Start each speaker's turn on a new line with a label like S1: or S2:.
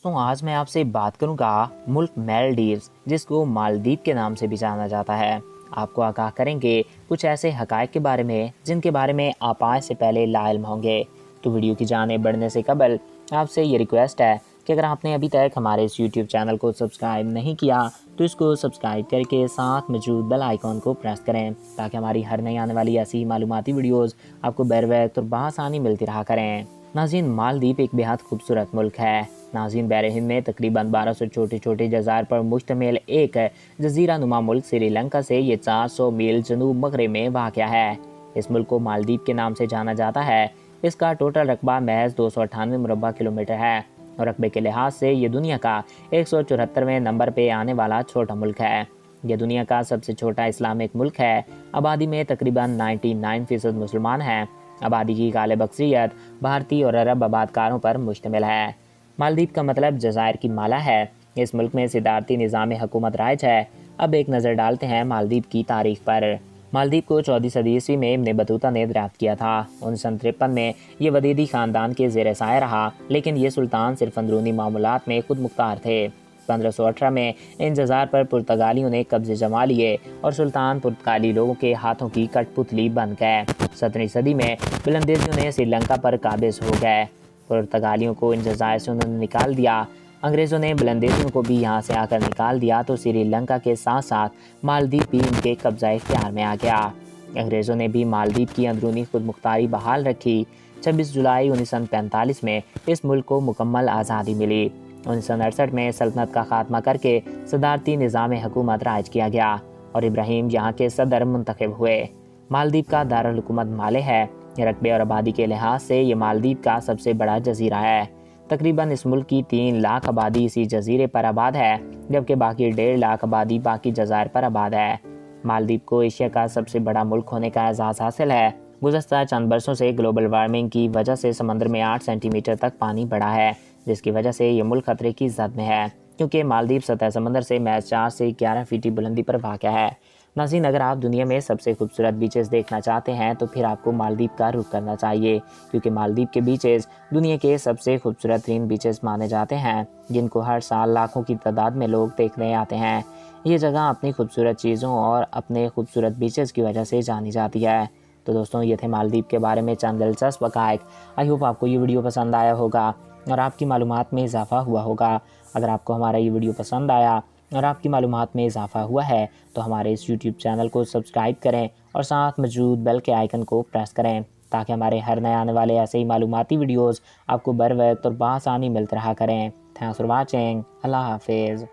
S1: दोस्तों आज मैं आपसे बात करूंगा मुल्क मालदीव्स, जिसको मालदीव के नाम से भी जाना जाता है। आपको आगाह करेंगे कुछ ऐसे हकायक के बारे में जिनके बारे में आप आज से पहले लाइल्म होंगे। तो वीडियो की जाने बढ़ने से कबल आपसे ये रिक्वेस्ट है कि अगर आपने अभी तक हमारे इस यूट्यूब चैनल को सब्सक्राइब नहीं किया तो इसको सब्सक्राइब करके साथ मौजूद बेल आइकॉन को प्रेस करें, ताकि हमारी हर नई आने वाली ऐसी मालूमाती वीडियोज़ आपको बर वक्त और बआसानी मिलती रहा करें। नाज़रीन, मालदीव एक बेहद खूबसूरत मुल्क है। नाज़रीन, बहर हिंद में तकरीबन 1200 छोटे छोटे जज़ायर पर मुश्तमिल एक जजीरा नुमा मुल्क श्रीलंका से ये 400 मील जनूब मगरब में वाक़या है। इस मुल्क को मालदीव के नाम से जाना जाता है। इसका टोटल रकबा महज 298 मुरबा किलोमीटर है और रकबे के लिहाज से ये दुनिया का 174वें नंबर पे आने वाला छोटा मुल्क है। यह दुनिया का सबसे छोटा इस्लामिक मुल्क है। आबादी में तकरीबन 99% मुसलमान हैं। आबादी की गालिब अक्सरियत भारतीय और अरब आबादकारों पर मुश्तमिल है। मालदीव का मतलब जज़ायर की माला है। इस मुल्क में सिदारती निज़ाम हुकूमत राइज है। अब एक नज़र डालते हैं मालदीव की तारीख पर। मालदीव को 14वीं सदी ईस्वी में इब्न बतूता ने दरियाफ्त किया था। 1953 में ये वदीदी ख़ानदान के ज़ेर साया रहा, लेकिन ये सुल्तान सिर्फ अंदरूनी मामूलात में खुद मुख्तार थे। 1518 में इन जज़ायर पर पुर्तगालियों ने कब्जे जमा लिए और सुल्तान पुर्तगाली लोगों के हाथों की कठपुतली बन गए। 17वीं सदी में बुलंदेजियों ने श्रीलंका पर काबिज हो गए। पुर्तगालियों को इन जज़ायर से उन्होंने निकाल दिया। अंग्रेज़ों ने बुलंदेजियों को भी यहाँ से आकर निकाल दिया तो श्रीलंका के साथ साथ मालदीव भी इनके कब्ज़ा इख्तियार में आ गया। अंग्रेज़ों ने भी मालदीव की अंदरूनी खुद मुख्तारी बहाल रखी। 26 जुलाई 1945 में इस मुल्क को मुकम्मल आज़ादी मिली। 1968 में सल्तनत का खात्मा करके सदारती निज़ाम हुकूमत राइज किया गया और इब्राहिम यहाँ के सदर मुंतखब हुए। मालदीव का दारुल हुकूमत माले है। रकबे और आबादी के लिहाज से ये मालदीव का सबसे बड़ा जजीरा है। तकरीबन इस मुल्क की 3 लाख आबादी इसी जजीरे पर आबाद है, जबकि बाकी 1.5 लाख आबादी बाकी जज़ायर पर आबाद है। मालदीव को एशिया का सबसे बड़ा मुल्क होने का एजाज़ हासिल है। गुज़श्ता चंद बरसों से ग्लोबल वार्मिंग की वजह से समंदर में 8 सेंटीमीटर तक पानी बढ़ा है, जिसकी वजह से ये मुल्क खतरे की जद में है, क्योंकि मालदीव सतह समंदर से महज 4 से 11 फीट की बुलंदी पर वाक़या है। नाज़रीन, अगर आप दुनिया में सबसे खूबसूरत बीचेस देखना चाहते हैं तो फिर आपको मालदीव का रुख करना चाहिए, क्योंकि मालदीव के बीचेस दुनिया के सबसे खूबसूरत तरीन बीचेस माने जाते हैं, जिनको हर साल लाखों की तादाद में लोग देखने आते हैं। ये जगह अपनी खूबसूरत चीज़ों और अपने खूबसूरत बीचेस की वजह से जानी जाती है। तो दोस्तों, ये थे मालदीव के बारे में चंद दिलचस्प हक़ाइक़। आई होप आपको ये वीडियो पसंद आया होगा और आपकी मालूमात में इजाफ़ा हुआ होगा। अगर आपको हमारा ये वीडियो पसंद आया और आपकी मालूमात में इजाफ़ा हुआ है तो हमारे इस यूट्यूब चैनल को सब्सक्राइब करें और साथ मौजूद बेल के आइकन को प्रेस करें, ताकि हमारे हर नए आने वाले ऐसे ही मालूमाती वीडियोज़ आपको बर वक्त और बआसानी मिलते रहा करें। Thanks for watching. अल्लाह हाफिज़।